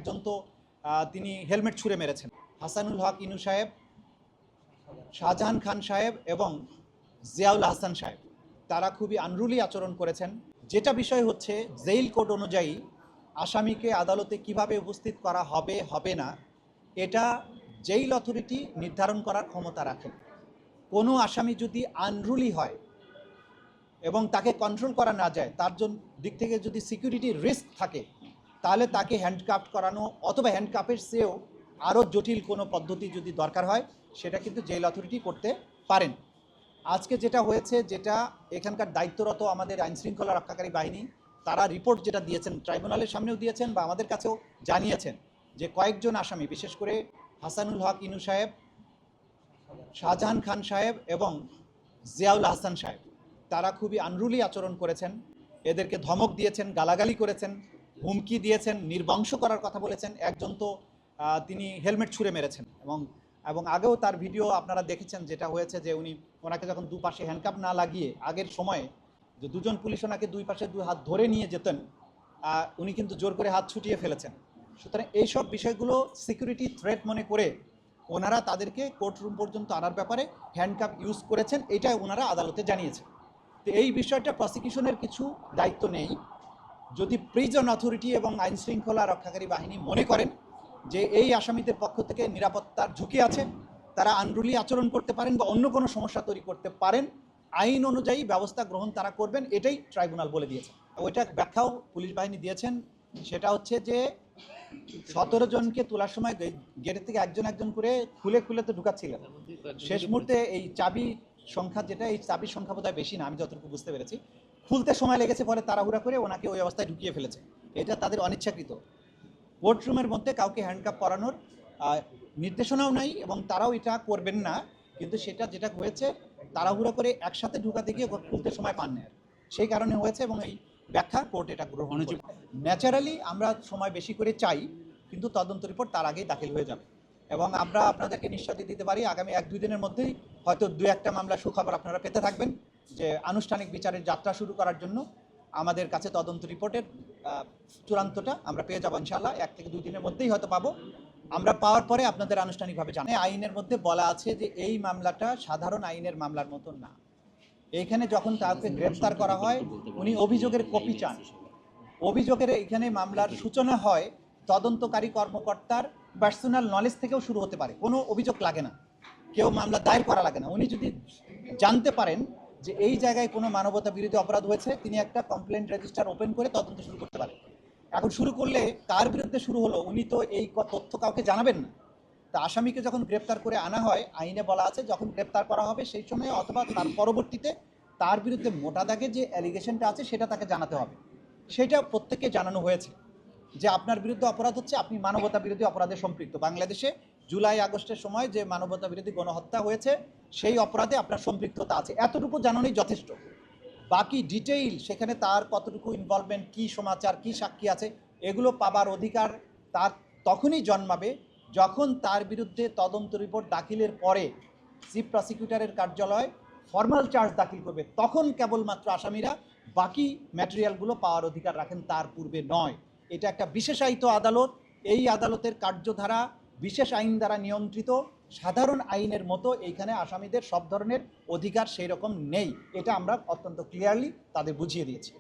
একজন তো তিনি হেলমেট ছুঁড়ে মেরেছেন। হাসানুল হক ইনু সাহেব, শাহজাহান খান সাহেব এবং জিয়াউল হাসান সাহেব তারা খুবই আনরুলি আচরণ করেছেন। যেটা বিষয় হচ্ছে জেইল কোড অনুযায়ী আসামিকে আদালতে কিভাবে উপস্থিত করা হবে হবে না এটা জেইল অথরিটি নির্ধারণ করার ক্ষমতা রাখেন। কোনো আসামি যদি আনরুলি হয় এবং তাকে কন্ট্রোল করা না যায়, তার জন্য দিক থেকে যদি সিকিউরিটি রিস্ক থাকে, তাহলে তাকে হ্যান্ডকাফ করানো অথবা হ্যান্ডকাফের চেয়েও আরও জটিল কোনো পদ্ধতি যদি দরকার হয় সেটা কিন্তু জেল অথরিটি করতে পারেন। আজকে যেটা হয়েছে, যেটা এখানকার দায়িত্বরত আমাদের আইনশৃঙ্খলা রক্ষাকারী বাহিনী, তারা রিপোর্ট যেটা দিয়েছেন ট্রাইব্যুনালের সামনেও দিয়েছেন বা আমাদের কাছেও জানিয়েছেন যে কয়েকজন আসামি, বিশেষ করে হাসানুল হক ইনু সাহেব, শাহজাহান খান সাহেব এবং জিয়াউল হাসান সাহেব তারা খুবই আনরুলি আচরণ করেছেন। এদেরকে ধমক দিয়েছেন, গালাগালি করেছেন, হুমকি দিয়েছেন, নির্বংশ করার কথা বলেছেন। একজন তো তিনি হেলমেট ছুঁড়ে মেরেছেন এবং আগেও তার ভিডিও আপনারা দেখেছেন। যেটা হয়েছে যে ওনাকে যখন দুপাশে হ্যান্ডকাপ না লাগিয়ে আগের সময়ে যে দুজন পুলিশ ওনাকে দুই পাশে দুই হাত ধরে নিয়ে যেতেন, উনি কিন্তু জোর করে হাত ছুটিয়ে ফেলেছেন। সুতরাং এইসব বিষয়গুলো সিকিউরিটি থ্রেট মনে করে ওনারা তাদেরকে কোর্টরুম পর্যন্ত আনার ব্যাপারে হ্যান্ডকাপ ইউজ করেছেন, এটা ওনারা আদালতে জানিয়েছেন। তো এই বিষয়টা প্রসিকিউশনের কিছু দায়িত্ব নেই। যদি প্রিজন অথরিটি এবং আইনশৃঙ্খলা রক্ষাকারী বাহিনী মনে করেন যে এই আসামিদের পক্ষ থেকে নিরাপত্তার ঝুঁকি আছে, তারা আনরুলি আচরণ করতে পারেন বা অন্য কোনো সমস্যা তৈরি করতে পারেন, আইন অনুযায়ী ব্যবস্থা গ্রহণ তারা করবেন, এটাই ট্রাইব্যুনাল বলে দিয়েছে। ওইটা ব্যাখ্যাও পুলিশ বাহিনী দিয়েছেন। সেটা হচ্ছে যে 17 জনকে তোলার সময় গেটের থেকে একজন একজন করে খুলে খুলে তো ঢুকাচ্ছিলেন। শেষ মুহূর্তে এই চাবি সংখ্যা, যেটা এই চাবির সংখ্যা বোধহয় বেশি না, আমি যতটুকু বুঝতে পেরেছি, খুলতে সময় লেগেছে, পরে তাড়াহুড়া করে ওনাকে ওই অবস্থায় ঢুকিয়ে ফেলেছে। এটা তাদের অনিচ্ছাকৃত। কোর্টরুমের মধ্যে কাউকে হ্যান্ডকাপ করানোর নির্দেশনাও নাই এবং তারাও এটা করবেন না। কিন্তু সেটা যেটা হয়েছে, তাড়াহুড়া করে একসাথে ঢুকাতে গিয়ে খুলতে সময় পান না, সেই কারণে হয়েছে। এবং এই ব্যাখ্যা কোর্ট এটা গ্রহণ করে। ন্যাচারালি আমরা সময় বেশি করে চাই, কিন্তু তদন্ত রিপোর্ট তার আগেই দাখিল হয়ে যাবে এবং আমরা আপনাদেরকে নিশ্চয়তা দিতে পারি আগামী 1-2 দিনের মধ্যেই হয়তো 2-1টা মামলা সুখবর আপনারা পেতে থাকবেন যে আনুষ্ঠানিক বিচারের যাত্রা শুরু করার জন্য আমাদের কাছে তদন্ত রিপোর্টের চূড়ান্তটা আমরা পেয়ে যাবো ইনশাআল্লাহ। 1 থেকে 2 দিনের মধ্যেই হয়তো পাবো। আমরা পাওয়ার পরে আপনাদের আনুষ্ঠানিকভাবে জানাই। আইনের মধ্যে বলা আছে যে এই মামলাটা সাধারণ আইনের মামলার মতন না। এইখানে যখন কাউকে গ্রেফতার করা হয়, উনি অভিযোগের কপি চান। অভিযোগের এখানে মামলার সূচনা হয় তদন্তকারী কর্মকর্তার পার্সোনাল নলেজ থেকেও শুরু হতে পারে। কোনো অভিযোগ লাগে না, কেউ মামলা দায়ের করা লাগে না। উনি যদি জানতে পারেন যে এই জায়গায় কোনো মানবতা বিরোধী অপরাধ হয়েছে, তিনি একটা কমপ্লেন্ট রেজিস্টার ওপেন করে তদন্ত শুরু করতে পারেন। এখন শুরু করলে কার বিরুদ্ধে শুরু হলো উনি তো এই তথ্য কাউকে জানাবেন না। তা আসামিকে যখন গ্রেপ্তার করে আনা হয়, আইনে বলা আছে যখন গ্রেপ্তার করা হবে সেই সময় অথবা তার পরবর্তীতে তার বিরুদ্ধে মোটা দাগে যে অ্যালিগেশনটা আছে সেটা তাকে জানাতে হবে। সেটা প্রত্যেককে জানানো হয়েছে যে আপনার বিরুদ্ধে অপরাধ হচ্ছে, আপনি মানবতা বিরোধী অপরাধে সম্পৃক্ত। বাংলাদেশে জুলাই আগস্টের সময় যে মানবতা বিরোধী গণহত্যা হয়েছে সেই অপরাধে আপনার সম্পৃক্ততা আছে, এতটুকু জানানোই যথেষ্ট। বাকি ডিটেইল সেখানে তার কতটুকু ইনভলভমেন্ট, কী সমাচার, কী সাক্ষী আছে, এগুলো পাবার অধিকার তার তখনই জন্মাবে যখন তার বিরুদ্ধে তদন্ত রিপোর্ট দাখিলের পরে চিফ প্রসিকিউটরের কার্যালয় ফর্মাল চার্জ দাখিল করবে। তখন কেবলমাত্র আসামিরা বাকি ম্যাটেরিয়ালগুলো পাওয়ার অধিকার রাখেন, তার পূর্বে নয়। এটা একটা বিশেষায়িত আদালত। এই আদালতের কার্যধারা বিশেষ আইন দ্বারা নিয়ন্ত্রিত। সাধারণ আইনের মতো এইখানে আসামিদের সব ধরনের অধিকার সেই রকম নেই। এটা আমরা অত্যন্ত ক্লিয়ারলি তাদের বুঝিয়ে দিয়েছি।